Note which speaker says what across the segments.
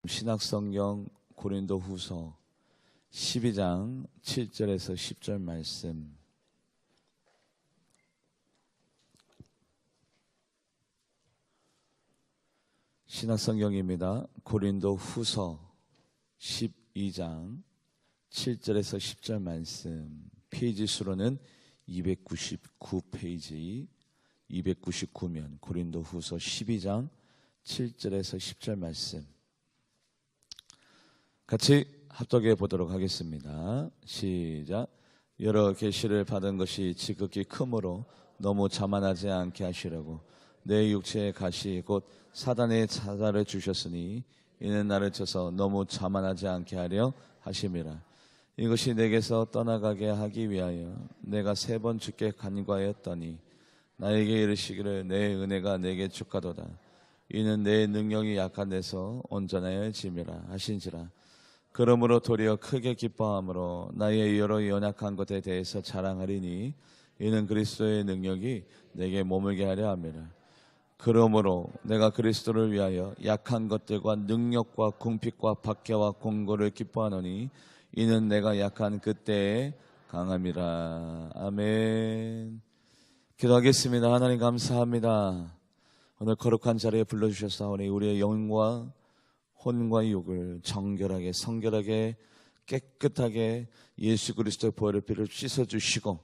Speaker 1: 신약성경 고린도후서 12장 7절에서 10절 말씀. 신약성경입니다. 고린도후서 12장 7절에서 10절 말씀. 페이지 수로는 299페이지, 299면 고린도후서 12장 7절에서 10절 말씀 같이 합독해 보도록 하겠습니다. 시작. 여러 계시를 받은 것이 지극히 크므로 너무 자만하지 않게 하시려고 내 육체의 가시 곧 사단의 자자를 주셨으니 이는 나를 쳐서 너무 자만하지 않게 하려 하심이라. 이것이 내게서 떠나가게 하기 위하여 내가 3번 주께 간구하였더니 나에게 이르시기를 내 은혜가 내게 주가도다. 이는 내 능력이 약한 데서 온전하여 짐이라 하신지라. 그러므로 도리어 크게 기뻐함으로 나의 여러 연약한 것에 대해서 자랑하리니 이는 그리스도의 능력이 내게 머물게 하려 함이라. 그러므로 내가 그리스도를 위하여 약한 것들과 능력과 궁핍과 박해와 공고를 기뻐하노니 이는 내가 약한 그때에 강함이라. 아멘. 기도하겠습니다. 하나님 감사합니다. 오늘 거룩한 자리에 불러주셨사오니 우리의 영과 혼과 육을 정결하게 성결하게 깨끗하게 예수 그리스도의 보혈의 피를 씻어주시고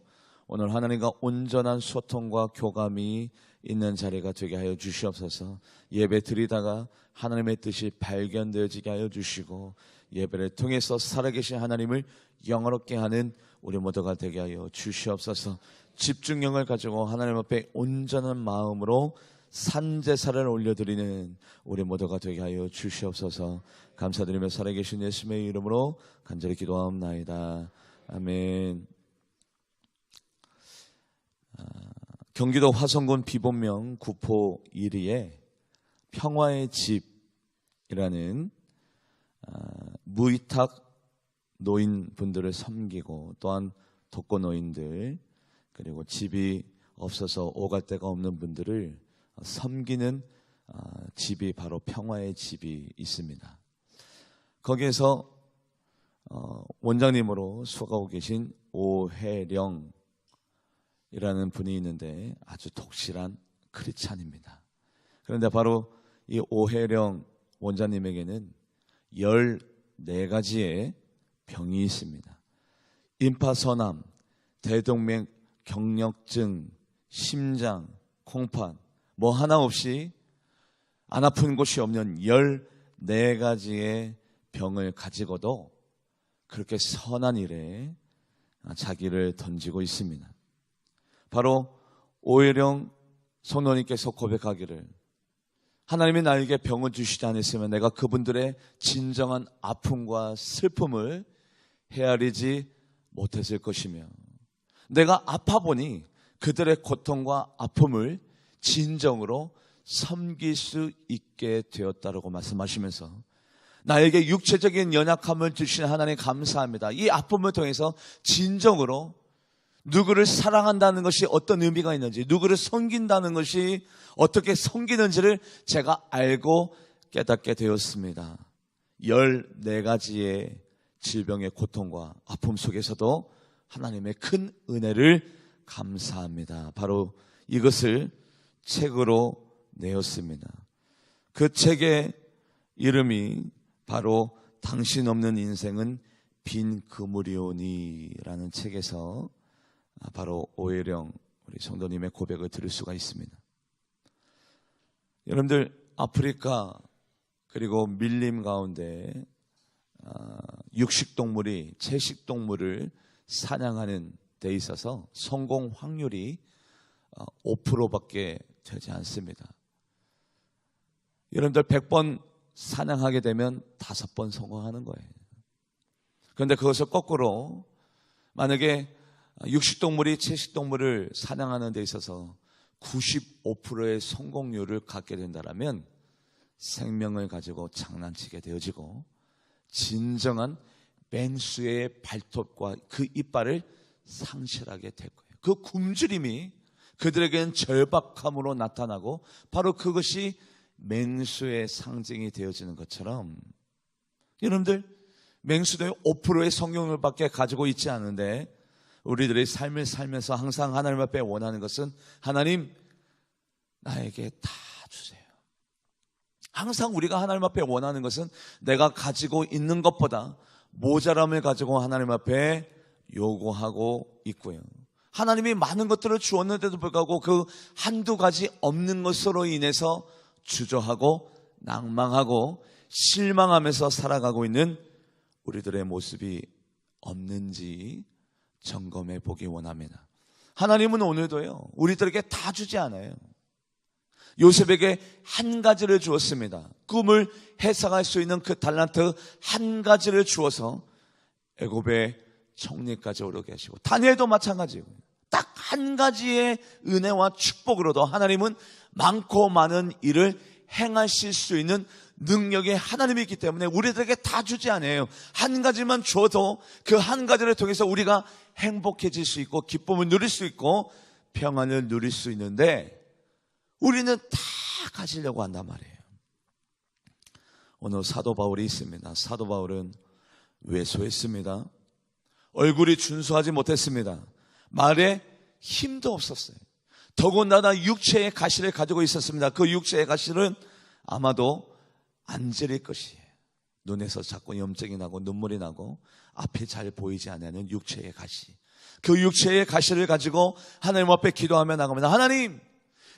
Speaker 1: 오늘 하나님과 온전한 소통과 교감이 있는 자리가 되게 하여 주시옵소서. 예배 드리다가 하나님의 뜻이 발견되어지게 하여 주시고 예배를 통해서 살아계신 하나님을 영화롭게 하는 우리 모두가 되게 하여 주시옵소서. 집중력을 가지고 하나님 앞에 온전한 마음으로 산제사를 올려드리는 우리 모두가 되게 하여 주시옵소서. 감사드리며 살아계신 예수님의 이름으로 간절히 기도하옵나이다. 아멘. 경기도 화성군 비본명 구포 1리에 평화의 집이라는 무위탁 노인분들을 섬기고 또한 독거노인들 그리고 집이 없어서 오갈 데가 없는 분들을 섬기는 집이 바로 평화의 집이 있습니다. 거기에서 원장님으로 수고하고 계신 오혜령이라는 분이 있는데 아주 독실한 크리스찬입니다. 그런데 바로 이 오혜령 원장님에게는 14가지의 병이 있습니다. 임파선암, 대동맥 경력증, 심장, 콩팥 뭐 하나 없이 안 아픈 곳이 없는 14가지의 병을 가지고도 그렇게 선한 일에 자기를 던지고 있습니다. 바로 오혜령 성도님께서 고백하기를 하나님이 나에게 병을 주시지 않았으면 내가 그분들의 진정한 아픔과 슬픔을 헤아리지 못했을 것이며 내가 아파 보니 그들의 고통과 아픔을 진정으로 섬길 수 있게 되었다라고 말씀하시면서 나에게 육체적인 연약함을 주신 하나님 감사합니다. 이 아픔을 통해서 진정으로 누구를 사랑한다는 것이 어떤 의미가 있는지 누구를 섬긴다는 것이 어떻게 섬기는지를 제가 알고 깨닫게 되었습니다. 14가지의 질병의 고통과 아픔 속에서도 하나님의 큰 은혜를 감사합니다. 바로 이것을 책으로 내었습니다. 그 책의 이름이 바로 당신 없는 인생은 빈 그물이오니라는 책에서 바로 오혜령 우리 성도님의 고백을 들을 수가 있습니다. 여러분들 아프리카 그리고 밀림 가운데 육식동물이 채식동물을 사냥하는 데 있어서 성공 확률이 5%밖에 되지 않습니다. 여러분들 100번 사냥하게 되면 5번 성공하는 거예요. 그런데 그것을 거꾸로 만약에 육식동물이 채식동물을 사냥하는 데 있어서 95%의 성공률을 갖게 된다면 생명을 가지고 장난치게 되어지고 진정한 맹수의 발톱과 그 이빨을 상실하게 될 거예요. 그 굶주림이 그들에게는 절박함으로 나타나고 바로 그것이 맹수의 상징이 되어지는 것처럼 여러분들, 맹수도의 5%의 성경을밖에 가지고 있지 않은데 우리들의 삶을 살면서 항상 하나님 앞에 원하는 것은 하나님, 나에게 다 주세요. 항상 우리가 하나님 앞에 원하는 것은 내가 가지고 있는 것보다 모자람을 가지고 하나님 앞에 요구하고 있고요. 하나님이 많은 것들을 주었는데도 불구하고 그 한두 가지 없는 것으로 인해서 주저하고 낭망하고 실망하면서 살아가고 있는 우리들의 모습이 없는지 점검해 보기 원합니다. 하나님은 오늘도요, 우리들에게 다 주지 않아요. 요셉에게 한 가지를 주었습니다. 꿈을 해석할 수 있는 그 달란트 한 가지를 주어서 애굽의 총리까지 오르게 하시고, 다니엘도 마찬가지예요. 딱 한 가지의 은혜와 축복으로도 하나님은 많고 많은 일을 행하실 수 있는 능력의 하나님이 있기 때문에 우리들에게 다 주지 않아요. 한 가지만 줘도 그 한 가지를 통해서 우리가 행복해질 수 있고 기쁨을 누릴 수 있고 평안을 누릴 수 있는데 우리는 다 가지려고 한단 말이에요. 오늘 사도 바울이 있습니다. 사도 바울은 왜소했습니다. 얼굴이 준수하지 못했습니다. 말에 힘도 없었어요. 더군다나 육체의 가시를 가지고 있었습니다. 그 육체의 가시는 아마도 안젤일 것이에요. 눈에서 자꾸 염증이 나고 눈물이 나고 앞이 잘 보이지 않는 육체의 가시. 그 육체의 가시를 가지고 하나님 앞에 기도하며 나갑니다. 하나님,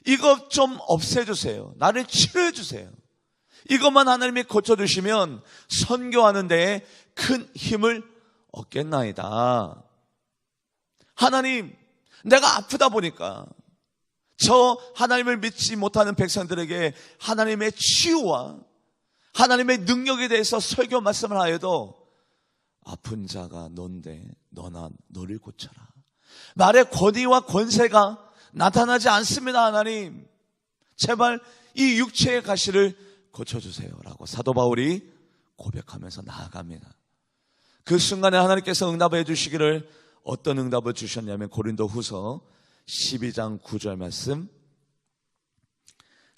Speaker 1: 이것 좀 없애주세요. 나를 치료해주세요. 이것만 하나님이 고쳐주시면 선교하는 데에 큰 힘을 얻겠나이다. 하나님, 내가 아프다 보니까 저 하나님을 믿지 못하는 백성들에게 하나님의 치유와 하나님의 능력에 대해서 설교 말씀을 하여도 아픈 자가 넌데 너나 너를 고쳐라. 말의 권위와 권세가 나타나지 않습니다. 하나님, 제발 이 육체의 가시를 고쳐주세요 라고 사도 바울이 고백하면서 나아갑니다. 그 순간에 하나님께서 응답해 주시기를, 어떤 응답을 주셨냐면 고린도 후서 12장 9절 말씀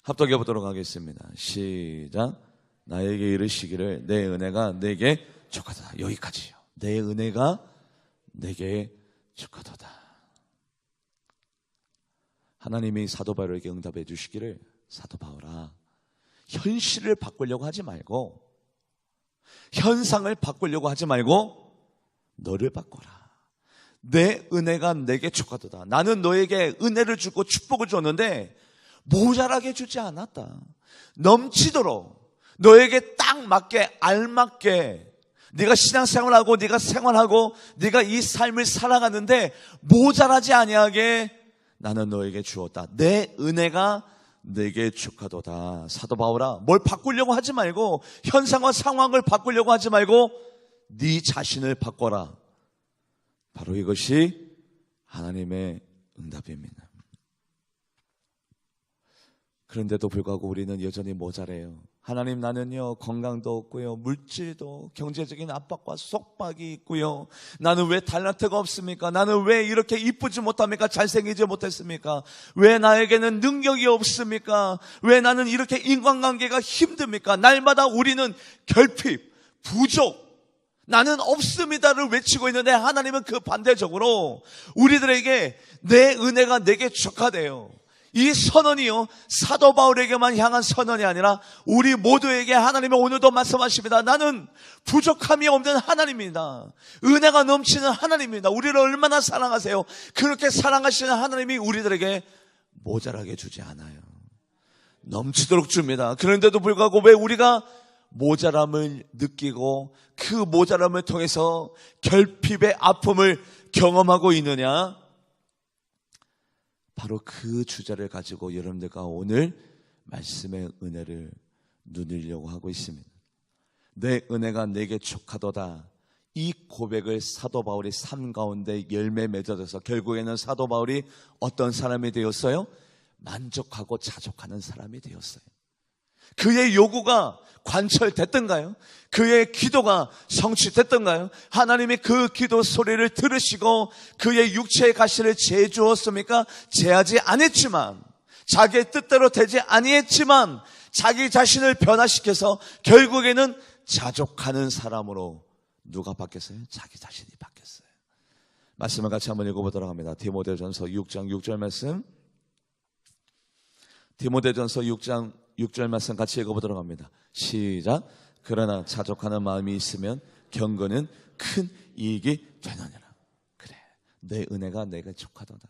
Speaker 1: 합독해 보도록 하겠습니다. 시작. 나에게 이르시기를 내 은혜가 내게 족하도다. 여기까지요. 내 은혜가 내게 족하도다. 하나님이 사도 바울에게 응답해 주시기를, 사도 바울아, 현실을 바꾸려고 하지 말고, 현상을 바꾸려고 하지 말고 너를 바꿔라. 내 은혜가 내게 족하도다. 나는 너에게 은혜를 주고 축복을 줬는데 모자라게 주지 않았다. 넘치도록 너에게 딱 맞게 알맞게 네가 신앙생활하고 네가 생활하고 네가 이 삶을 살아가는데 모자라지 아니하게 나는 너에게 주었다. 내 은혜가 내게 족하도다. 사도 바울아, 뭘 바꾸려고 하지 말고, 현상과 상황을 바꾸려고 하지 말고 네 자신을 바꿔라. 바로 이것이 하나님의 응답입니다. 그런데도 불구하고 우리는 여전히 모자라요. 하나님, 나는요 건강도 없고요, 물질도 경제적인 압박과 속박이 있고요, 나는 왜 달란트가 없습니까? 나는 왜 이렇게 이쁘지 못합니까? 잘생기지 못했습니까? 왜 나에게는 능력이 없습니까? 왜 나는 이렇게 인간관계가 힘듭니까? 날마다 우리는 결핍, 부족, 나는 없습니다를 외치고 있는데 하나님은 그 반대적으로 우리들에게 내 은혜가 내게 족하대요. 이 선언이요, 사도 바울에게만 향한 선언이 아니라 우리 모두에게 하나님이 오늘도 말씀하십니다. 나는 부족함이 없는 하나님입니다. 은혜가 넘치는 하나님입니다. 우리를 얼마나 사랑하세요. 그렇게 사랑하시는 하나님이 우리들에게 모자라게 주지 않아요. 넘치도록 줍니다. 그런데도 불구하고 왜 우리가 모자람을 느끼고 그 모자람을 통해서 결핍의 아픔을 경험하고 있느냐? 바로 그 주제를 가지고 여러분들과 오늘 말씀의 은혜를 누리려고 하고 있습니다. 내 은혜가 내게 족하도다. 이 고백을 사도 바울이 삶 가운데 열매 맺어져서 결국에는 사도 바울이 어떤 사람이 되었어요? 만족하고 자족하는 사람이 되었어요. 그의 요구가 관철됐던가요? 그의 기도가 성취됐던가요? 하나님이 그 기도 소리를 들으시고 그의 육체의 가시를 재주었습니까? 재하지 않았지만, 자기의 뜻대로 되지 아니했지만 자기 자신을 변화시켜서 결국에는 자족하는 사람으로 누가 바뀌었어요? 자기 자신이 바뀌었어요. 말씀을 같이 한번 읽어보도록 합니다. 디모데전서 6장 6절 말씀, 디모데전서 6장 6절 말씀 같이 읽어보도록 합니다. 시작. 그러나 자족하는 마음이 있으면 경건은 큰 이익이 되느니라. 그래, 내 은혜가 내게 족하도다.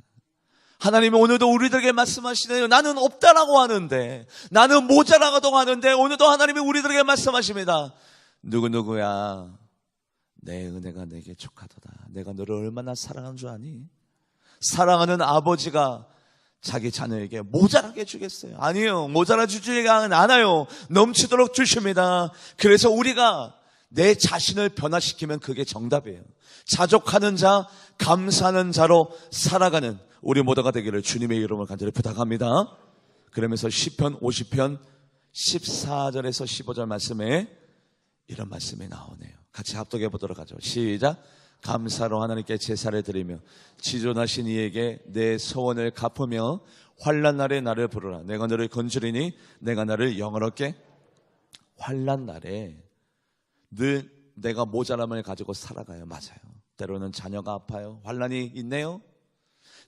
Speaker 1: 하나님이 오늘도 우리들에게 말씀하시네요. 나는 없다라고 하는데, 나는 모자라고 하는데, 오늘도 하나님이 우리들에게 말씀하십니다. 누구야, 내 은혜가 내게 족하도다. 내가 너를 얼마나 사랑하는 줄 아니? 사랑하는 아버지가 자기 자녀에게 모자라게 주겠어요? 아니요, 모자라 주지가 않아요. 넘치도록 주십니다. 그래서 우리가 내 자신을 변화시키면 그게 정답이에요. 자족하는 자, 감사하는 자로 살아가는 우리 모두가 되기를 주님의 이름으로 간절히 부탁합니다. 그러면서 시편 50편 14절에서 15절 말씀에 이런 말씀이 나오네요. 같이 합독해 보도록 하죠. 시작. 감사로 하나님께 제사를 드리며 지존하신 이에게 내 소원을 갚으며 환난 날에 나를 부르라. 내가 너를 건지리니 내가 나를 영원롭게. 환난 날에 늘 내가 모자람을 가지고 살아가요. 맞아요. 때로는 자녀가 아파요. 환난이 있네요.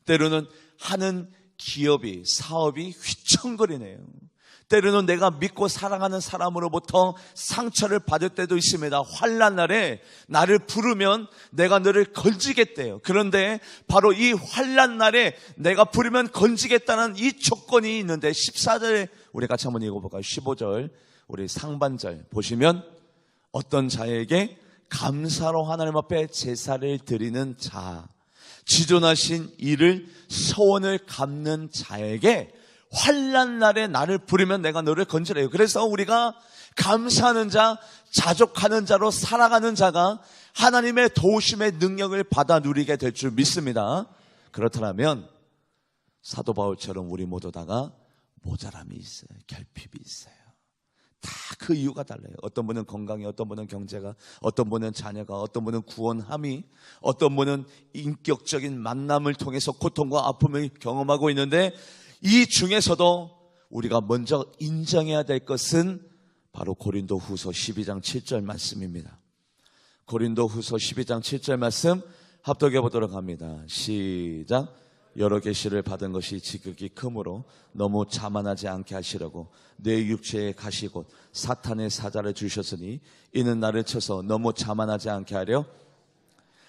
Speaker 1: 때로는 하는 기업이, 사업이 휘청거리네요. 때로는 내가 믿고 사랑하는 사람으로부터 상처를 받을 때도 있습니다. 환난 날에 나를 부르면 내가 너를 건지겠대요. 그런데 바로 이 환난 날에 내가 부르면 건지겠다는 이 조건이 있는데 14절에 우리 같이 한번 읽어볼까요? 15절 우리 상반절 보시면 어떤 자에게 감사로 하나님 앞에 제사를 드리는 자, 지존하신 이를 소원을 갚는 자에게 환난 날에 나를 부르면 내가 너를 건지래요. 그래서 우리가 감사하는 자, 자족하는 자로 살아가는 자가 하나님의 도우심의 능력을 받아 누리게 될 줄 믿습니다. 그렇다면 사도 바울처럼 우리 모두 다가 모자람이 있어요. 결핍이 있어요. 다 그 이유가 달라요. 어떤 분은 건강이, 어떤 분은 경제가, 어떤 분은 자녀가, 어떤 분은 구원함이, 어떤 분은 인격적인 만남을 통해서 고통과 아픔을 경험하고 있는데, 이 중에서도 우리가 먼저 인정해야 될 것은 바로 고린도후서 12장 7절 말씀입니다. 고린도후서 12장 7절 말씀 합독해 보도록 합니다. 시작. 여러 계시를 받은 것이 지극히 크므로 너무 자만하지 않게 하시려고 내 육체에 가시 곧 사탄의 사자를 주셨으니 이는 나를 쳐서 너무 자만하지 않게 하려.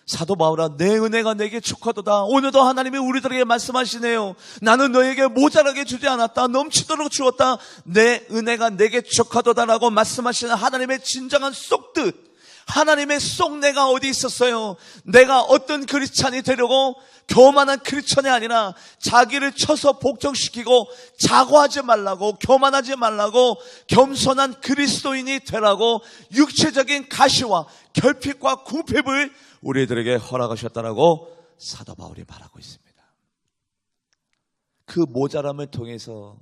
Speaker 1: 사도 바울아, 내 은혜가 내게 족하도다. 오늘도 하나님이 우리들에게 말씀하시네요. 나는 너에게 모자라게 주지 않았다. 넘치도록 주었다. 내 은혜가 내게 족하도다라고 말씀하시는 하나님의 진정한 쏙뜻. 하나님의 쏙내가 어디 있었어요? 내가 어떤 크리스찬이 되려고 교만한 크리스찬이 아니라 자기를 쳐서 복종시키고 자고하지 말라고, 교만하지 말라고, 겸손한 그리스도인이 되라고 육체적인 가시와 결핍과 궁핍을 우리들에게 허락하셨다라고 사도 바울이 말하고 있습니다. 그 모자람을 통해서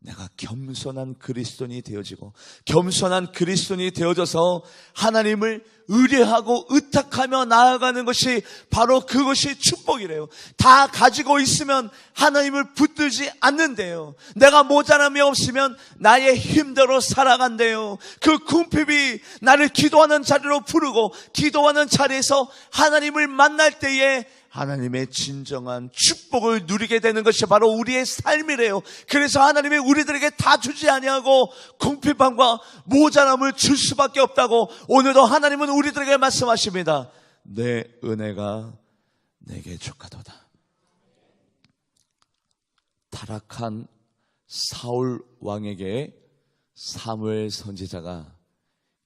Speaker 1: 내가 겸손한 그리스도인이 되어지고, 겸손한 그리스도인이 되어져서 하나님을 의뢰하고 의탁하며 나아가는 것이 바로 그것이 축복이래요. 다 가지고 있으면 하나님을 붙들지 않는데요. 내가 모자람이 없으면 나의 힘대로 살아간대요. 그 궁핍이 나를 기도하는 자리로 부르고, 기도하는 자리에서 하나님을 만날 때에 하나님의 진정한 축복을 누리게 되는 것이 바로 우리의 삶이래요. 그래서 하나님이 우리들에게 다 주지 아니하고 궁핍함과 모자람을 줄 수밖에 없다고 오늘도 하나님은 우리들에게 말씀하십니다. 내 은혜가 내게 족하도다. 타락한 사울 왕에게 사무엘 선지자가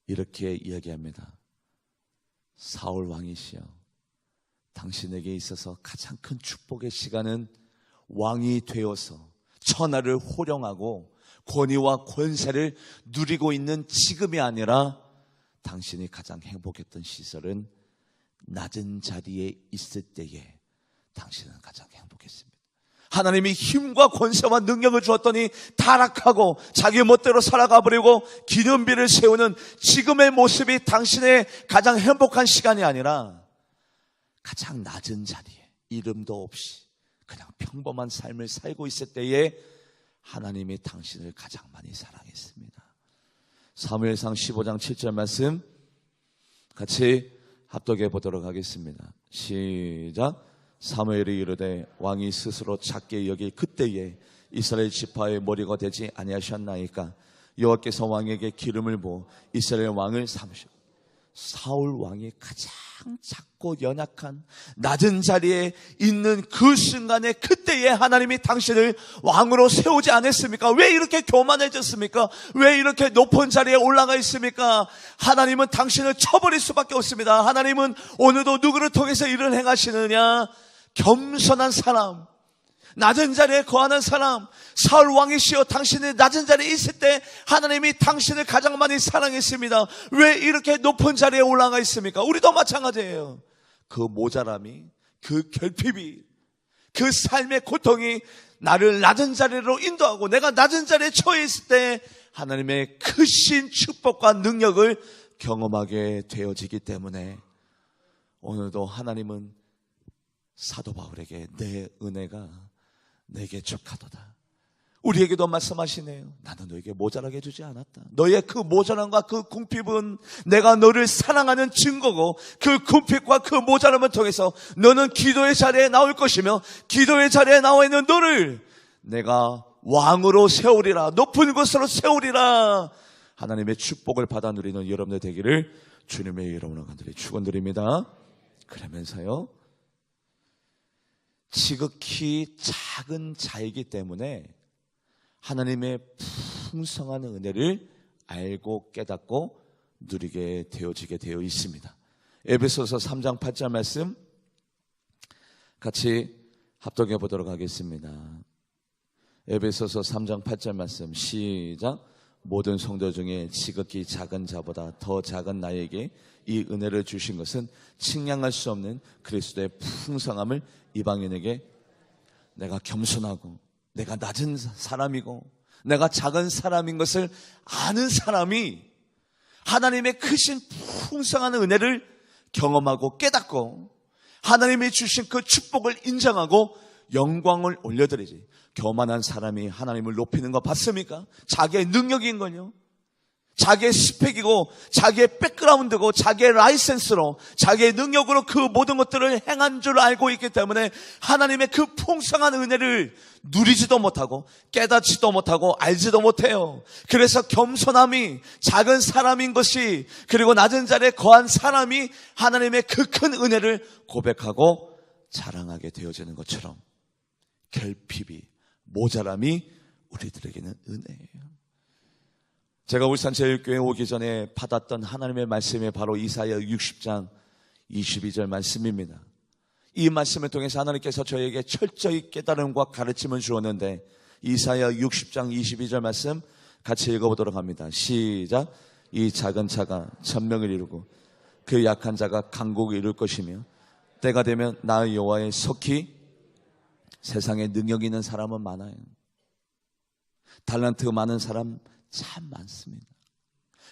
Speaker 1: 이렇게 이야기합니다. 사울 왕이시여, 당신에게 있어서 가장 큰 축복의 시간은 왕이 되어서 천하를 호령하고 권위와 권세를 누리고 있는 지금이 아니라 당신이 가장 행복했던 시절은 낮은 자리에 있을 때에 당신은 가장 행복했습니다. 하나님이 힘과 권세와 능력을 주었더니 타락하고 자기 멋대로 살아가 버리고 기념비를 세우는 지금의 모습이 당신의 가장 행복한 시간이 아니라 가장 낮은 자리에 이름도 없이 그냥 평범한 삶을 살고 있을 때에 하나님이 당신을 가장 많이 사랑했습니다. 사무엘상 15장 7절 말씀 같이 합독해 보도록 하겠습니다. 시작. 사무엘이 이르되 왕이 스스로 작게 여길 그때에 이스라엘 지파의 머리가 되지 아니하셨나이까. 여호와께서 왕에게 기름을 부어 이스라엘 왕을 삼으시고. 사울 왕이 가장 작고 연약한 낮은 자리에 있는 그 순간에 그때에 하나님이 당신을 왕으로 세우지 않았습니까? 왜 이렇게 교만해졌습니까? 왜 이렇게 높은 자리에 올라가 있습니까? 하나님은 당신을 쳐버릴 수밖에 없습니다. 하나님은 오늘도 누구를 통해서 일을 행하시느냐? 겸손한 사람, 낮은 자리에 거하는 사람. 사울 왕이시여, 당신이 낮은 자리에 있을 때 하나님이 당신을 가장 많이 사랑했습니다. 왜 이렇게 높은 자리에 올라가 있습니까? 우리도 마찬가지예요. 그 모자람이, 그 결핍이, 그 삶의 고통이 나를 낮은 자리로 인도하고 내가 낮은 자리에 처해 있을 때 하나님의 크신 축복과 능력을 경험하게 되어지기 때문에 오늘도 하나님은 사도 바울에게 내 은혜가 내게 족하도다. 우리에게도 말씀하시네요. 나는 너에게 모자라게 해주지 않았다. 너의 그 모자람과 그 궁핍은 내가 너를 사랑하는 증거고, 그 궁핍과 그 모자람을 통해서 너는 기도의 자리에 나올 것이며, 기도의 자리에 나와 있는 너를 내가 왕으로 세우리라, 높은 곳으로 세우리라. 하나님의 축복을 받아 누리는 여러분들 되기를 주님의 이름으로 간절히 축원드립니다. 그러면서요, 지극히 작은 자이기 때문에 하나님의 풍성한 은혜를 알고 깨닫고 누리게 되어지게 되어 있습니다. 에베소서 3장 8절 말씀 같이 합독해 보도록 하겠습니다. 에베소서 3장 8절 말씀 시작. 모든 성도 중에 지극히 작은 자보다 더 작은 나에게 이 은혜를 주신 것은 측량할 수 없는 그리스도의 풍성함을 이방인에게. 내가 겸손하고 내가 낮은 사람이고 내가 작은 사람인 것을 아는 사람이 하나님의 크신 풍성한 은혜를 경험하고 깨닫고 하나님이 주신 그 축복을 인정하고 영광을 올려드리지. 교만한 사람이 하나님을 높이는 거 봤습니까? 자기의 능력인 거요, 자기의 스펙이고 자기의 백그라운드고 자기의 라이센스로 자기의 능력으로 그 모든 것들을 행한 줄 알고 있기 때문에 하나님의 그 풍성한 은혜를 누리지도 못하고 깨닫지도 못하고 알지도 못해요. 그래서 겸손함이 작은 사람인 것이, 그리고 낮은 자리에 거한 사람이 하나님의 그 큰 은혜를 고백하고 자랑하게 되어지는 것처럼 결핍이, 모자람이 우리들에게는 은혜예요. 제가 울산제일교회 오기 전에 받았던 하나님의 말씀이 바로 이사야 60장 22절 말씀입니다. 이 말씀을 통해서 하나님께서 저에게 철저히 깨달음과 가르침을 주었는데, 이사야 60장 22절 말씀 같이 읽어보도록 합니다. 시작. 이 작은 자가 천명을 이루고 그 약한 자가 강국을 이룰 것이며, 때가 되면 나 여호와의 속히. 세상에 능력 있는 사람은 많아요. 달란트 많은 사람 참 많습니다.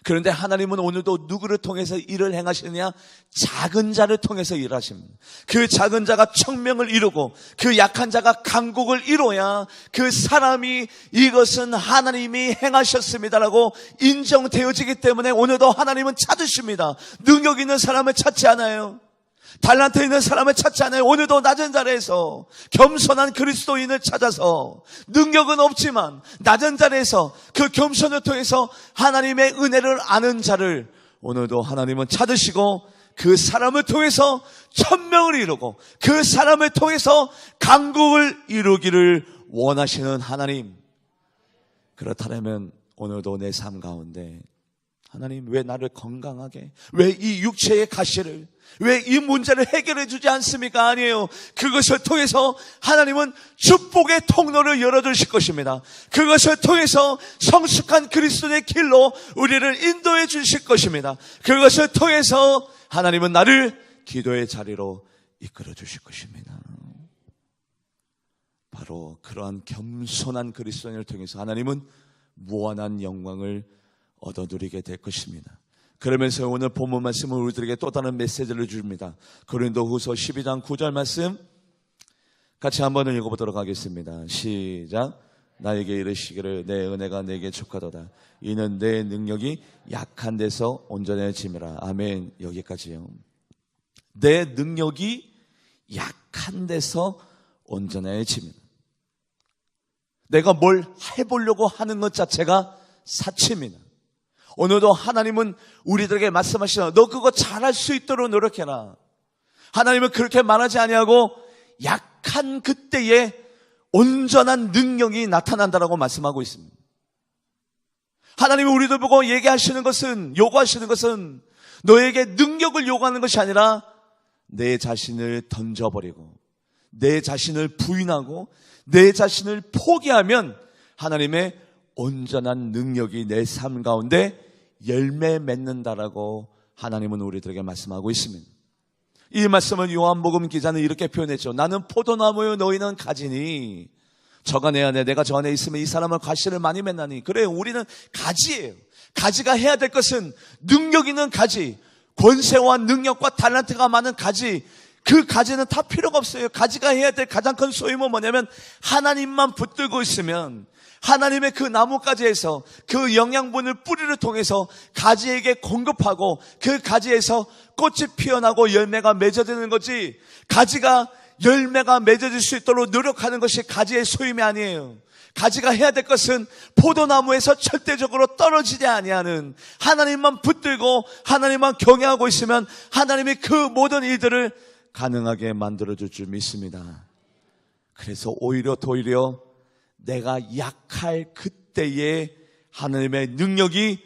Speaker 1: 그런데 하나님은 오늘도 누구를 통해서 일을 행하시느냐? 작은 자를 통해서 일하십니다. 그 작은 자가 청명을 이루고 그 약한 자가 강국을 이뤄야 그 사람이 이것은 하나님이 행하셨습니다라고 인정되어지기 때문에 오늘도 하나님은 찾으십니다. 능력 있는 사람을 찾지 않아요. 달란트 있는 사람을 찾지 않아요. 오늘도 낮은 자리에서 겸손한 그리스도인을 찾아서, 능력은 없지만 낮은 자리에서 그 겸손을 통해서 하나님의 은혜를 아는 자를 오늘도 하나님은 찾으시고, 그 사람을 통해서 천명을 이루고 그 사람을 통해서 강국을 이루기를 원하시는 하나님. 그렇다면 오늘도 내 삶 가운데 하나님, 왜 나를 건강하게, 왜 이 육체의 가시를, 왜 이 문제를 해결해 주지 않습니까? 아니에요. 그것을 통해서 하나님은 축복의 통로를 열어주실 것입니다. 그것을 통해서 성숙한 그리스도의 길로 우리를 인도해 주실 것입니다. 그것을 통해서 하나님은 나를 기도의 자리로 이끌어 주실 것입니다. 바로 그러한 겸손한 그리스도인을 통해서 하나님은 무한한 영광을 얻어 누리게 될 것입니다. 그러면서 오늘 본문 말씀은 우리들에게 또 다른 메시지를 줍니다. 고린도후서 12장 9절 말씀 같이 한번 읽어보도록 하겠습니다. 시작. 나에게 이르시기를 내 은혜가 내게 족하도다. 이는 내 능력이 약한 데서 온전해짐이라. 아멘. 여기까지요. 내 능력이 약한 데서 온전해짐이라. 내가 뭘 해보려고 하는 것 자체가 사치입니다. 오늘도 하나님은 우리들에게 말씀하시나 너 그거 잘할 수 있도록 노력해라. 하나님은 그렇게 말하지 아니하고 약한 그때에 온전한 능력이 나타난다라고 말씀하고 있습니다. 하나님이 우리들 보고 얘기하시는 것은, 요구하시는 것은 너에게 능력을 요구하는 것이 아니라 내 자신을 던져버리고 내 자신을 부인하고 내 자신을 포기하면 하나님의 온전한 능력이 내 삶 가운데 열매 맺는다라고 하나님은 우리들에게 말씀하고 있습니다. 이 말씀을 요한복음 기자는 이렇게 표현했죠. 나는 포도나무요 너희는 가지니 저가 내 안에 내가 저 안에 있으면 이 사람은 가시를 많이 맺나니. 그래요, 우리는 가지예요. 가지가 해야 될 것은 능력 있는 가지, 권세와 능력과 탤런트가 많은 가지, 그 가지는 다 필요가 없어요. 가지가 해야 될 가장 큰 소임은 뭐냐면 하나님만 붙들고 있으면 하나님의 그 나뭇가지에서 그 영양분을 뿌리를 통해서 가지에게 공급하고 그 가지에서 꽃이 피어나고 열매가 맺어지는 거지, 가지가 열매가 맺어질 수 있도록 노력하는 것이 가지의 소임이 아니에요. 가지가 해야 될 것은 포도나무에서 절대적으로 떨어지지 아니하는 하나님만 붙들고 하나님만 경외하고 있으면 하나님이 그 모든 일들을 가능하게 만들어줄 줄 믿습니다. 그래서 오히려 내가 약할 그때에 하나님의 능력이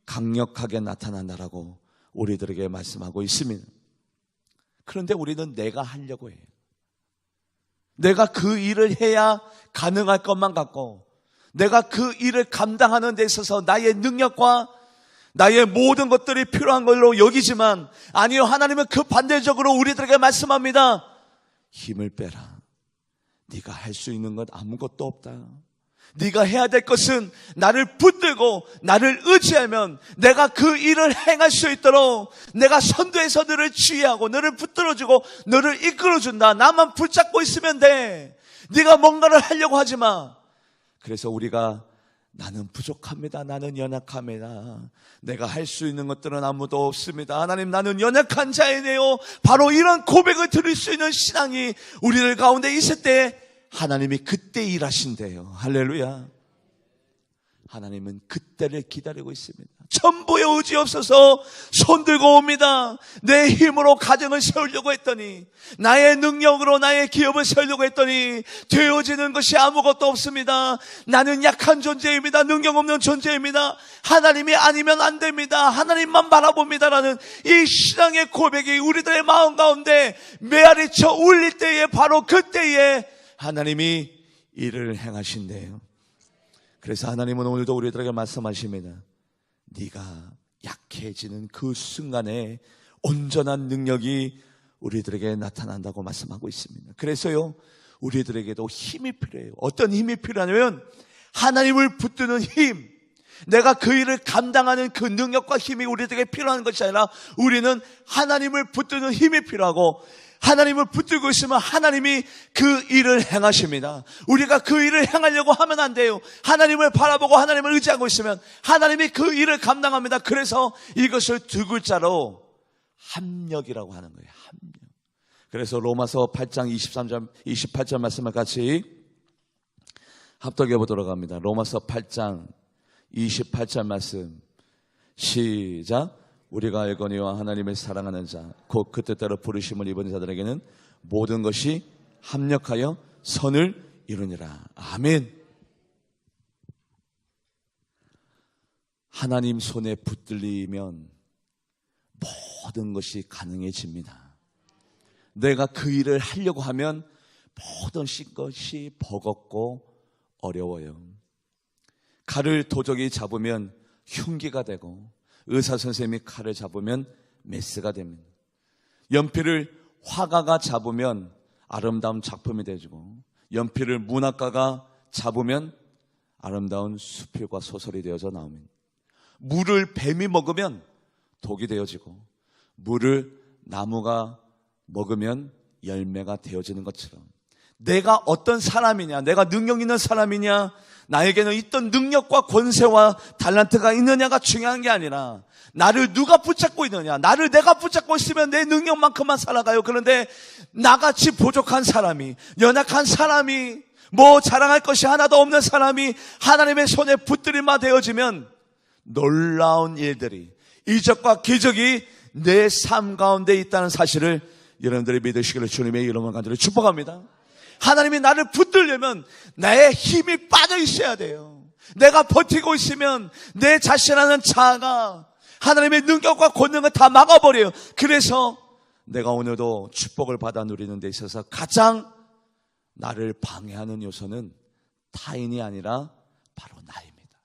Speaker 1: 강력하게 나타난다라고 우리들에게 말씀하고 있습니다. 그런데 우리는 내가 하려고 해요. 내가 그 일을 해야 가능할 것만 같고 내가 그 일을 감당하는 데 있어서 나의 능력과 나의 모든 것들이 필요한 걸로 여기지만 아니요, 하나님은 그 반대적으로 우리들에게 말씀합니다. 힘을 빼라. 네가 할 수 있는 것 아무것도 없다. 네가 해야 될 것은 나를 붙들고 나를 의지하면 내가 그 일을 행할 수 있도록 내가 선두에서 너를 지휘하고 너를 붙들어주고 너를 이끌어준다. 나만 붙잡고 있으면 돼. 네가 뭔가를 하려고 하지 마. 그래서 우리가 나는 부족합니다. 나는 연약합니다. 내가 할 수 있는 것들은 아무도 없습니다. 하나님, 나는 연약한 자이네요. 바로 이런 고백을 드릴 수 있는 신앙이 우리들 가운데 있을 때 하나님이 그때 일하신대요. 할렐루야. 하나님은 그때를 기다리고 있습니다. 전부의 의지 없어서 손들고 옵니다. 내 힘으로 가정을 세우려고 했더니, 나의 능력으로 나의 기업을 세우려고 했더니 되어지는 것이 아무것도 없습니다. 나는 약한 존재입니다. 능력 없는 존재입니다. 하나님이 아니면 안 됩니다. 하나님만 바라봅니다라는 이 신앙의 고백이 우리들의 마음 가운데 메아리쳐 울릴 때에, 바로 그때에 하나님이 일을 행하신대요. 그래서 하나님은 오늘도 우리들에게 말씀하십니다. 네가 약해지는 그 순간에 온전한 능력이 우리들에게 나타난다고 말씀하고 있습니다. 그래서요, 우리들에게도 힘이 필요해요. 어떤 힘이 필요하냐면 하나님을 붙드는 힘, 내가 그 일을 감당하는 그 능력과 힘이 우리들에게 필요한 것이 아니라 우리는 하나님을 붙드는 힘이 필요하고, 하나님을 붙들고 있으면 하나님이 그 일을 행하십니다. 우리가 그 일을 행하려고 하면 안 돼요. 하나님을 바라보고 하나님을 의지하고 있으면 하나님이 그 일을 감당합니다. 그래서 이것을 두 글자로 합력이라고 하는 거예요. 합력. 그래서 로마서 8장 23절 28절 말씀을 같이 합독해 보도록 합니다. 로마서 8장 28절 말씀 시작. 우리가 알거니와 하나님을 사랑하는 자, 곧 그 뜻대로 부르심을 입은 자들에게는 모든 것이 합력하여 선을 이루니라. 아멘. 하나님 손에 붙들리면 모든 것이 가능해집니다. 내가 그 일을 하려고 하면 모든 것이 버겁고 어려워요. 칼을 도적이 잡으면 흉기가 되고, 의사 선생님이 칼을 잡으면 메스가 됩니다. 연필을 화가가 잡으면 아름다운 작품이 되어지고, 연필을 문학가가 잡으면 아름다운 수필과 소설이 되어져 나옵니다. 물을 뱀이 먹으면 독이 되어지고, 물을 나무가 먹으면 열매가 되어지는 것처럼 내가 어떤 사람이냐, 내가 능력 있는 사람이냐, 나에게는 있던 능력과 권세와 달란트가 있느냐가 중요한 게 아니라 나를 누가 붙잡고 있느냐, 나를 내가 붙잡고 있으면 내 능력만큼만 살아가요. 그런데 나같이 부족한 사람이, 연약한 사람이, 뭐 자랑할 것이 하나도 없는 사람이 하나님의 손에 붙들림만 되어지면 놀라운 일들이, 이적과 기적이 내 삶 가운데 있다는 사실을 여러분들이 믿으시기를 주님의 이름으로 간절히 축복합니다. 하나님이 나를 붙들려면 나의 힘이 빠져 있어야 돼요. 내가 버티고 있으면 내 자신이라는 자아가 하나님의 능력과 권능을 다 막아버려요. 그래서 내가 오늘도 축복을 받아 누리는 데 있어서 가장 나를 방해하는 요소는 타인이 아니라 바로 나입니다.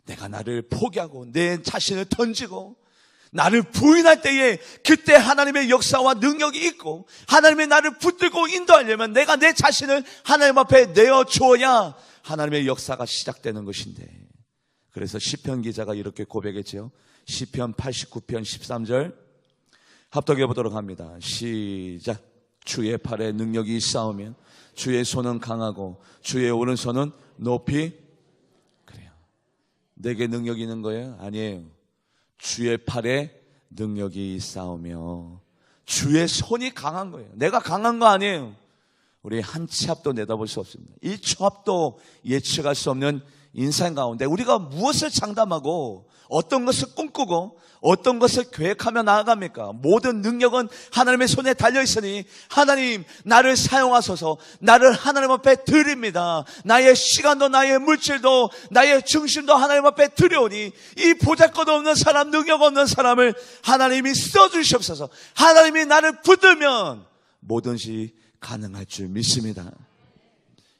Speaker 1: 내가 나를 포기하고 내 자신을 던지고 나를 부인할 때에 그때 하나님의 역사와 능력이 있고 하나님의 나를 붙들고 인도하려면 내가 내 자신을 하나님 앞에 내어주어야 하나님의 역사가 시작되는 것인데, 그래서 시편 기자가 이렇게 고백했죠. 시편 89편 13절 합독해 보도록 합니다. 시작. 주의 팔에 능력이 있사오면 주의 손은 강하고 주의 오른손은 높이. 그래요. 내게 능력이 있는 거예요? 아니에요. 주의 팔에 능력이 있사오며 주의 손이 강한 거예요. 내가 강한 거 아니에요. 우리 한 치 앞도 내다볼 수 없습니다. 1초 앞도 예측할 수 없는 인생 가운데 우리가 무엇을 장담하고 어떤 것을 꿈꾸고 어떤 것을 계획하며 나아갑니까? 모든 능력은 하나님의 손에 달려있으니 하나님 나를 사용하소서, 나를 하나님 앞에 드립니다. 나의 시간도 나의 물질도 나의 중심도 하나님 앞에 드려오니 이 보잘것없는 사람, 능력 없는 사람을 하나님이 써주시옵소서. 하나님이 나를 붙들면 뭐든지 가능할 줄 믿습니다.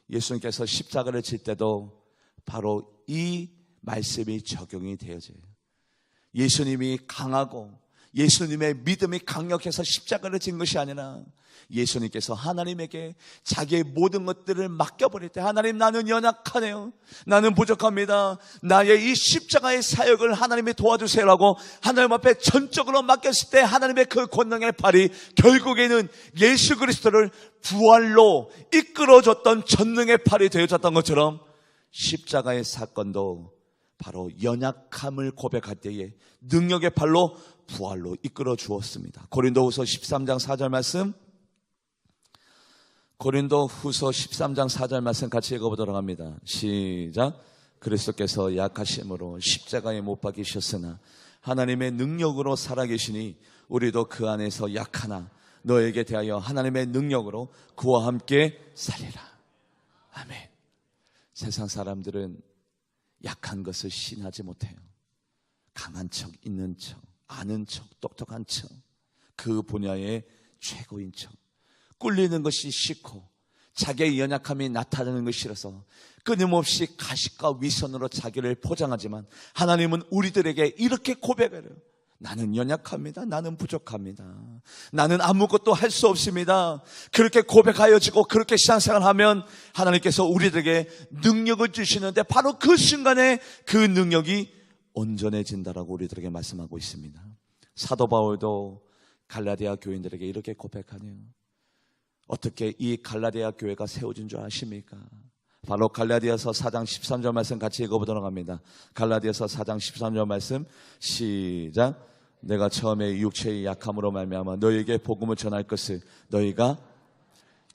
Speaker 1: 예수님께서 십자가를 질 때도 바로 이 말씀이 적용이 되어져요. 예수님이 강하고 예수님의 믿음이 강력해서 십자가를 진 것이 아니라 예수님께서 하나님에게 자기의 모든 것들을 맡겨버릴 때, 하나님 나는 연약하네요, 나는 부족합니다, 나의 이 십자가의 사역을 하나님이 도와주세요라고 하나님 앞에 전적으로 맡겼을 때 하나님의 그 권능의 팔이 결국에는 예수 그리스도를 부활로 이끌어줬던 전능의 팔이 되어졌던 것처럼 십자가의 사건도 바로 연약함을 고백할 때에 능력의 팔로 부활로 이끌어 주었습니다. 고린도후서 13장 4절 말씀, 고린도후서 13장 4절 말씀 같이 읽어보도록 합니다. 시작. 그리스도께서 약하심으로 십자가에 못 박히셨으나 하나님의 능력으로 살아계시니 우리도 그 안에서 약하나 너에게 대하여 하나님의 능력으로 그와 함께 살리라. 아멘. 세상 사람들은 약한 것을 신하지 못해요. 강한 척, 있는 척, 아는 척, 똑똑한 척, 그 분야의 최고인 척, 꿀리는 것이 싫고 자기의 연약함이 나타나는 것이 싫어서 끊임없이 가식과 위선으로 자기를 포장하지만 하나님은 우리들에게 이렇게 고백을 해요. 나는 연약합니다. 나는 부족합니다. 나는 아무것도 할 수 없습니다. 그렇게 고백하여지고 그렇게 신앙생활하면 하나님께서 우리들에게 능력을 주시는데 바로 그 순간에 그 능력이 온전해진다라고 우리들에게 말씀하고 있습니다. 사도 바울도 갈라디아 교인들에게 이렇게 고백하네요. 어떻게 이 갈라디아 교회가 세워진 줄 아십니까? 바로 갈라디아서 4장 13절 말씀 같이 읽어보도록 합니다. 갈라디아서 4장 13절 말씀 시작. 내가 처음에 육체의 약함으로 말미암아 너희에게 복음을 전할 것을 너희가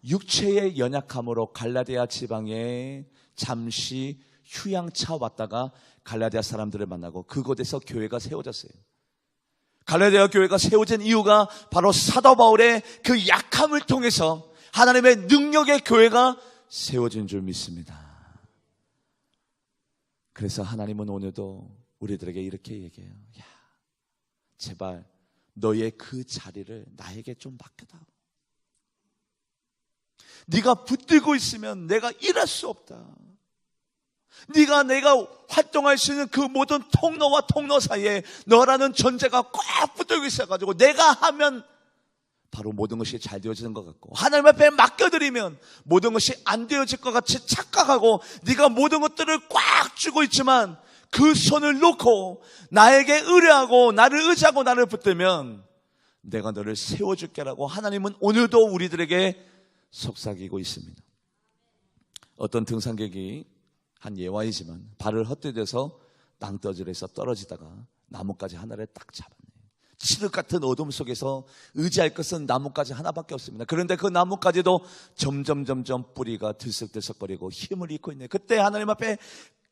Speaker 1: 육체의 연약함으로 갈라디아 지방에 잠시 휴양차 왔다가 갈라디아 사람들을 만나고 그곳에서 교회가 세워졌어요. 갈라디아 교회가 세워진 이유가 바로 사도 바울의 그 약함을 통해서 하나님의 능력의 교회가 세워진 줄 믿습니다. 그래서 하나님은 오늘도 우리들에게 이렇게 얘기해요. 야, 제발 너의 그 자리를 나에게 좀 맡겨다오. 네가 붙들고 있으면 내가 일할 수 없다. 내가 활동할 수 있는 그 모든 통로와 통로 사이에 너라는 존재가 꽉 붙들고 있어가지고 내가 하면 바로 모든 것이 잘 되어지는 것 같고 하나님 앞에 맡겨드리면 모든 것이 안 되어질 것 같이 착각하고 네가 모든 것들을 꽉 쥐고 있지만 그 손을 놓고 나에게 의뢰하고 나를 의지하고 나를 붙들면 내가 너를 세워줄게라고 하나님은 오늘도 우리들에게 속삭이고 있습니다. 어떤 등산객이 한 예화이지만 발을 헛디뎌서 낭떠러지에서 떨어지다가 나뭇가지 하나를 딱 잡았네요. 칠흑 같은 어둠 속에서 의지할 것은 나뭇가지 하나밖에 없습니다. 그런데 그 나뭇가지도 점점 뿌리가 들썩들썩거리고 힘을 잃고 있네요. 그때 하나님 앞에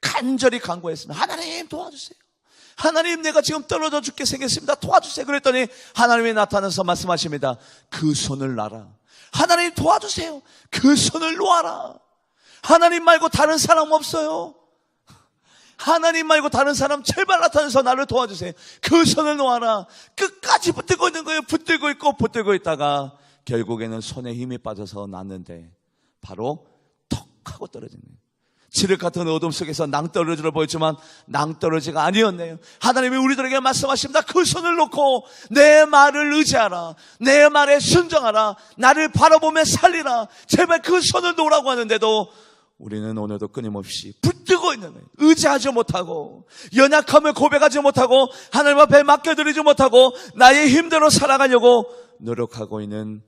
Speaker 1: 간절히 간구했습니다. 하나님 도와주세요. 하나님, 내가 지금 떨어져 죽게 생겼습니다. 도와주세요. 그랬더니 하나님이 나타나서 말씀하십니다. 그 손을 놔라. 하나님 도와주세요. 그 손을 놓아라. 하나님 말고 다른 사람 없어요. 하나님 말고 다른 사람 제발 나타나서 나를 도와주세요. 그 손을 놓아라. 끝까지 붙들고 있는 거예요. 붙들고 있고 붙들고 있다가 결국에는 손에 힘이 빠져서 났는데 바로 턱 하고 떨어진 거예요. 칠흑 같은 어둠 속에서 낭떠러지로 보였지만 낭떠러지가 아니었네요. 하나님이 우리들에게 말씀하십니다. 그 손을 놓고 내 말을 의지하라. 내 말에 순종하라. 나를 바라보며 살리라. 제발 그 손을 놓으라고 하는데도 우리는 오늘도 끊임없이 붙들고 있는 거예요. 의지하지 못하고 연약함을 고백하지 못하고 하나님 앞에 맡겨드리지 못하고 나의 힘대로 살아가려고 노력하고 있는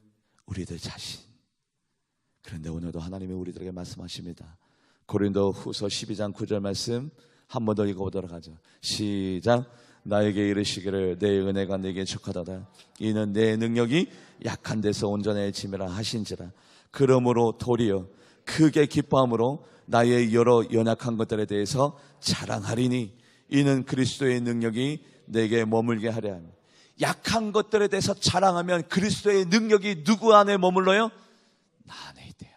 Speaker 1: 우리들 자신. 그런데 오늘도 하나님이 우리들에게 말씀하십니다. 고린도 후서 12장 9절 말씀 한 번 더 읽어보도록 하죠. 시작. 나에게 이르시기를 내 은혜가 내게 족하도다. 이는 내 능력이 약한 데서 온전해짐이라 하신지라. 그러므로 도리어 크게 기뻐함으로 나의 여러 연약한 것들에 대해서 자랑하리니 이는 그리스도의 능력이 내게 머물게 하려 함이라. 약한 것들에 대해서 자랑하면 그리스도의 능력이 누구 안에 머물러요? 나 안에 있대요.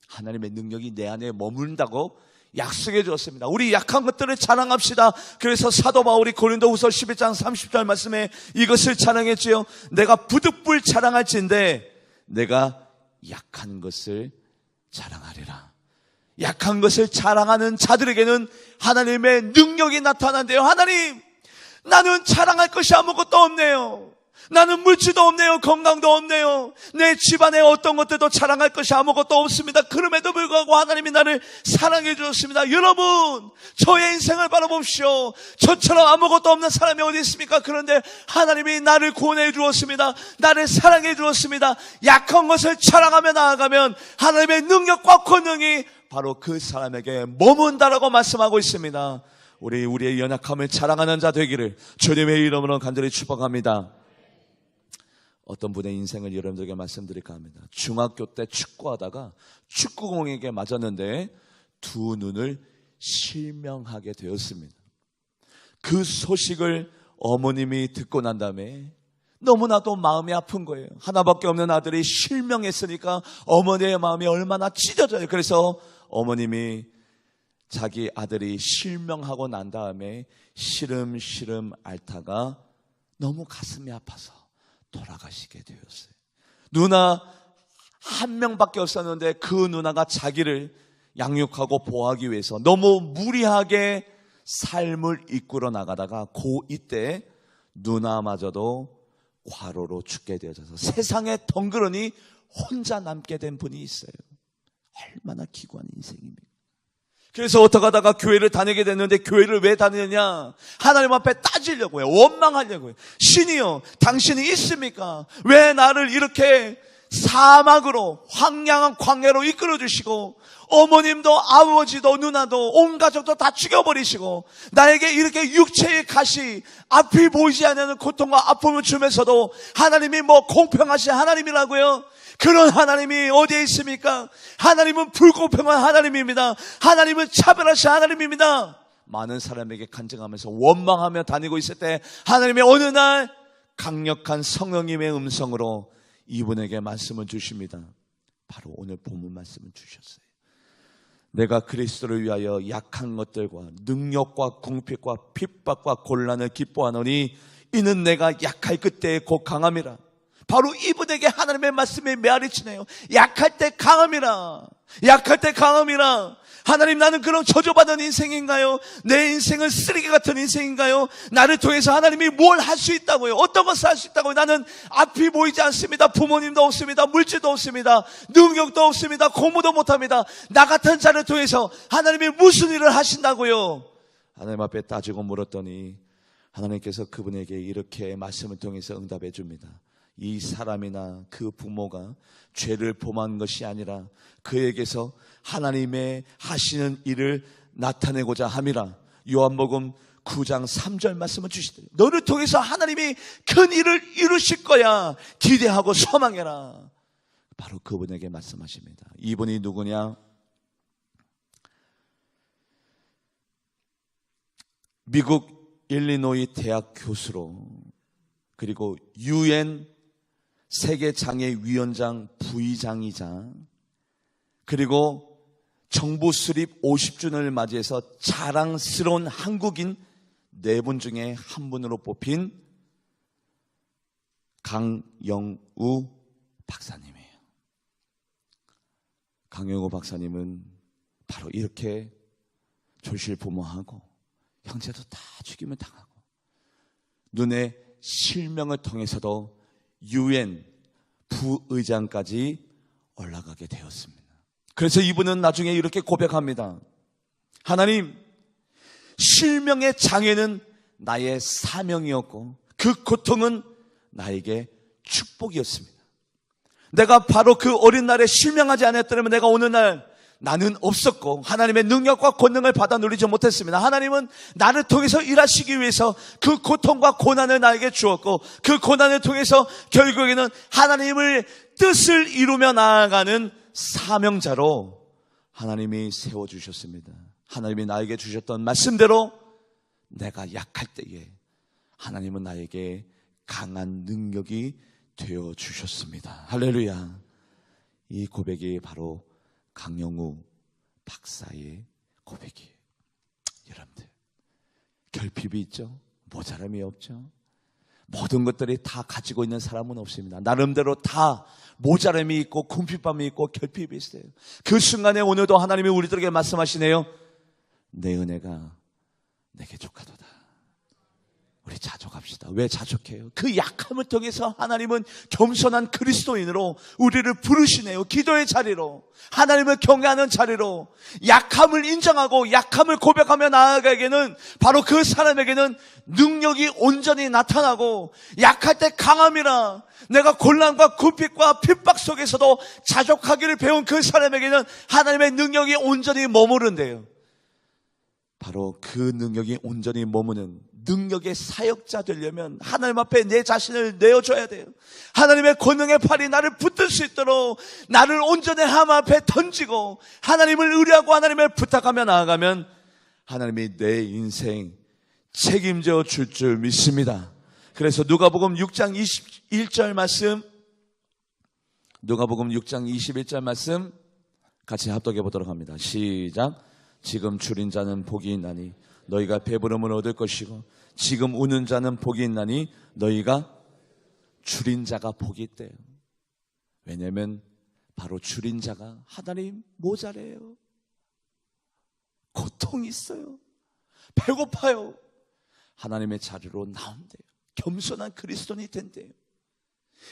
Speaker 1: 하나님의 능력이 내 안에 머문다고 약속해 주었습니다. 우리 약한 것들을 자랑합시다. 그래서 사도 바울이 고린도후서 11장 30절 말씀에 이것을 자랑했지요. 내가 부득불 자랑할진대 내가 약한 것을 자랑하리라. 약한 것을 자랑하는 자들에게는 하나님의 능력이 나타난대요. 하나님, 나는 자랑할 것이 아무것도 없네요. 나는 물질도 없네요. 건강도 없네요. 내 집안에 어떤 것들도 자랑할 것이 아무것도 없습니다. 그럼에도 불구하고 하나님이 나를 사랑해 주었습니다. 여러분, 저의 인생을 바라봅시오. 저처럼 아무것도 없는 사람이 어디 있습니까? 그런데 하나님이 나를 구원해 주었습니다. 나를 사랑해 주었습니다. 약한 것을 자랑하며 나아가면 하나님의 능력과 권능이 바로 그 사람에게 머문다라고 말씀하고 있습니다. 우리의 연약함을 자랑하는 자 되기를 주님의 이름으로 간절히 축복합니다. 어떤 분의 인생을 여러분들에게 말씀드릴까 합니다. 중학교 때 축구하다가 축구공에게 맞았는데 두 눈을 실명하게 되었습니다. 그 소식을 어머님이 듣고 난 다음에 너무나도 마음이 아픈 거예요. 하나밖에 없는 아들이 실명했으니까 어머니의 마음이 얼마나 찢어져요. 그래서 어머님이 자기 아들이 실명하고 난 다음에 시름시름 앓다가 너무 가슴이 아파서 돌아가시게 되었어요. 누나 한 명밖에 없었는데 그 누나가 자기를 양육하고 보호하기 위해서 너무 무리하게 삶을 이끌어 나가다가 고2 때 누나마저도 과로로 죽게 되어져서 세상에 덩그러니 혼자 남게 된 분이 있어요. 얼마나 기구한 인생입니까? 그래서 어떻게 하다가 교회를 다니게 됐는데 교회를 왜 다니느냐? 하나님 앞에 따지려고요. 원망하려고요. 신이여, 당신이 있습니까? 왜 나를 이렇게 사막으로 황량한 광야로 이끌어주시고 어머님도 아버지도 누나도 온 가족도 다 죽여버리시고 나에게 이렇게 육체의 가시 앞이 보이지 않는 고통과 아픔을 주면서도 하나님이 뭐 공평하신 하나님이라고요? 그런 하나님이 어디에 있습니까? 하나님은 불공평한 하나님입니다. 하나님은 차별하신 하나님입니다. 많은 사람에게 간증하면서 원망하며 다니고 있을 때 하나님이 어느 날 강력한 성령님의 음성으로 이분에게 말씀을 주십니다. 바로 오늘 본문 말씀을 주셨어요. 내가 그리스도를 위하여 약한 것들과 능력과 궁핍과 핍박과 곤란을 기뻐하노니 이는 내가 약할 그때의 곧 강함이라. 바로 이분에게 하나님의 말씀이 메아리치네요. 약할 때 강함이라. 약할 때 강함이라. 하나님, 나는 그런 저주받은 인생인가요? 내 인생은 쓰레기 같은 인생인가요? 나를 통해서 하나님이 뭘 할 수 있다고요? 어떤 것을 할 수 있다고요? 나는 앞이 보이지 않습니다. 부모님도 없습니다. 물질도 없습니다. 능력도 없습니다. 공부도 못합니다. 나 같은 자를 통해서 하나님이 무슨 일을 하신다고요? 하나님 앞에 따지고 물었더니 하나님께서 그분에게 이렇게 말씀을 통해서 응답해 줍니다. 이 사람이나 그 부모가 죄를 범한 것이 아니라 그에게서 하나님의 하시는 일을 나타내고자 함이라. 요한복음 9장 3절 말씀을 주시더니 너를 통해서 하나님이 큰 일을 이루실 거야. 기대하고 소망해라. 바로 그분에게 말씀하십니다. 이분이 누구냐? 미국 일리노이 대학 교수로, 그리고 UN 세계장애위원장 부의장이자, 그리고 정부 수립 50주년을 맞이해서 자랑스러운 한국인 4분 중에 한 분으로 뽑힌 강영우 박사님이에요. 강영우 박사님은 바로 이렇게 조실부모하고 형제도 다 죽임을 당하고 눈에 실명을 통해서도 UN 부의장까지 올라가게 되었습니다. 그래서 이분은 나중에 이렇게 고백합니다. 하나님, 실명의 장애는 나의 사명이었고 그 고통은 나에게 축복이었습니다. 내가 바로 그 어린 날에 실명하지 않았더라면 내가 오늘날 나는 없었고 하나님의 능력과 권능을 받아 누리지 못했습니다. 하나님은 나를 통해서 일하시기 위해서 그 고통과 고난을 나에게 주었고 그 고난을 통해서 결국에는 하나님을 뜻을 이루며 나아가는 사명자로 하나님이 세워주셨습니다. 하나님이 나에게 주셨던 말씀대로 내가 약할 때에 하나님은 나에게 강한 능력이 되어주셨습니다. 할렐루야. 이 고백이 바로 강영우 박사의 고백이에요. 여러분들, 결핍이 있죠? 모자람이 없죠? 모든 것들이 다 가지고 있는 사람은 없습니다. 나름대로 다 모자람이 있고 궁핍함이 있고 결핍이 있어요. 그 순간에 오늘도 하나님이 우리들에게 말씀하시네요. 내 은혜가 내게 족하도다. 우리 자족합시다. 왜 자족해요? 그 약함을 통해서 하나님은 겸손한 그리스도인으로 우리를 부르시네요. 기도의 자리로, 하나님을 경외하는 자리로, 약함을 인정하고 약함을 고백하며 나아가기에는 바로 그 사람에게는 능력이 온전히 나타나고, 약할 때 강함이라 내가 곤란과 궁핍과 핍박 속에서도 자족하기를 배운 그 사람에게는 하나님의 능력이 온전히 머무른대요. 바로 그 능력이 온전히 머무는 능력의 사역자 되려면 하나님 앞에 내 자신을 내어줘야 돼요. 하나님의 권능의 팔이 나를 붙들 수 있도록 나를 온전히 하나님 앞에 던지고 하나님을 의뢰하고 하나님을 부탁하며 나아가면 하나님이 내 인생 책임져 줄 줄 믿습니다. 그래서 누가복음 6장 21절 말씀, 누가복음 6장 21절 말씀 같이 합독해 보도록 합니다. 시작. 지금 줄인 자는 복이 있나니 너희가 배부름을 얻을 것이고 지금 우는 자는 복이 있나니 너희가 줄인 자가 복이 있대요. 왜냐하면 바로 줄인 자가 하나님 모자래요. 고통이 있어요. 배고파요. 하나님의 자리로 나온대요. 겸손한 그리스도인이 된대요.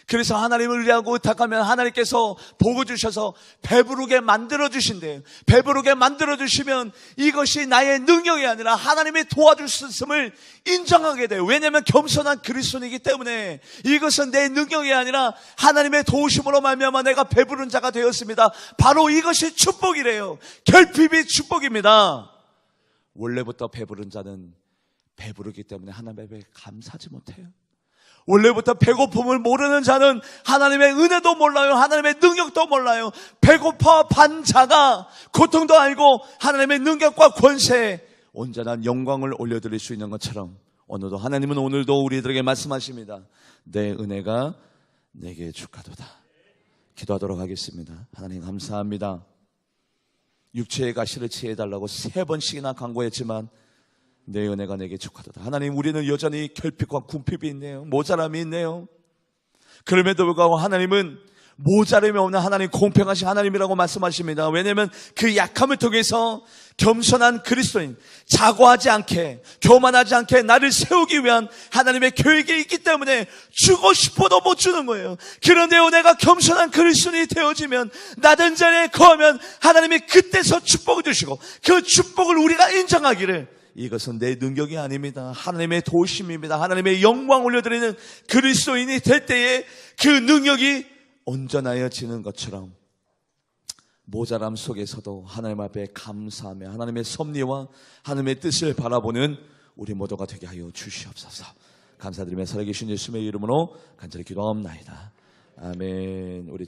Speaker 1: 그래서 하나님을 의뢰하고 의탁하면 하나님께서 복을 주셔서 배부르게 만들어주신대요. 배부르게 만들어주시면 이것이 나의 능력이 아니라 하나님이 도와주셨음을 인정하게 돼요. 왜냐하면 겸손한 그리스도인이기 때문에 이것은 내 능력이 아니라 하나님의 도우심으로 말미암아 내가 배부른 자가 되었습니다. 바로 이것이 축복이래요. 결핍이 축복입니다. 원래부터 배부른 자는 배부르기 때문에 하나님 앞에 감사하지 못해요. 원래부터 배고픔을 모르는 자는 하나님의 은혜도 몰라요. 하나님의 능력도 몰라요. 배고파 반 자가 고통도 알고 하나님의 능력과 권세에 온전한 영광을 올려드릴 수 있는 것처럼 오늘도 하나님은 오늘도 우리들에게 말씀하십니다. 내 은혜가 내게 주가도다. 기도하도록 하겠습니다. 하나님 감사합니다. 육체의 가시를 취해달라고 3번씩이나 간구했지만 내 은혜가 내게 족하도다. 하나님, 우리는 여전히 결핍과 궁핍이 있네요. 모자람이 있네요. 그럼에도 불구하고 하나님은 모자람이 없는 하나님, 공평하신 하나님이라고 말씀하십니다. 왜냐하면 그 약함을 통해서 겸손한 그리스도인, 자고하지 않게, 교만하지 않게 나를 세우기 위한 하나님의 계획이 있기 때문에 주고 싶어도 못 주는 거예요. 그런데 내가 겸손한 그리스도인이 되어지면, 낮은 자리에 거하면 하나님이 그때서 축복을 주시고 그 축복을 우리가 인정하기를, 이것은 내 능력이 아닙니다. 하나님의 도우심입니다. 하나님의 영광 올려드리는 그리스도인이 될 때에 그 능력이 온전하여지는 것처럼 모자람 속에서도 하나님 앞에 감사하며 하나님의 섭리와 하나님의 뜻을 바라보는 우리 모두가 되게 하여 주시옵소서. 감사드리며 살아계신 예수님의 이름으로 간절히 기도하옵나이다. 아멘. 우리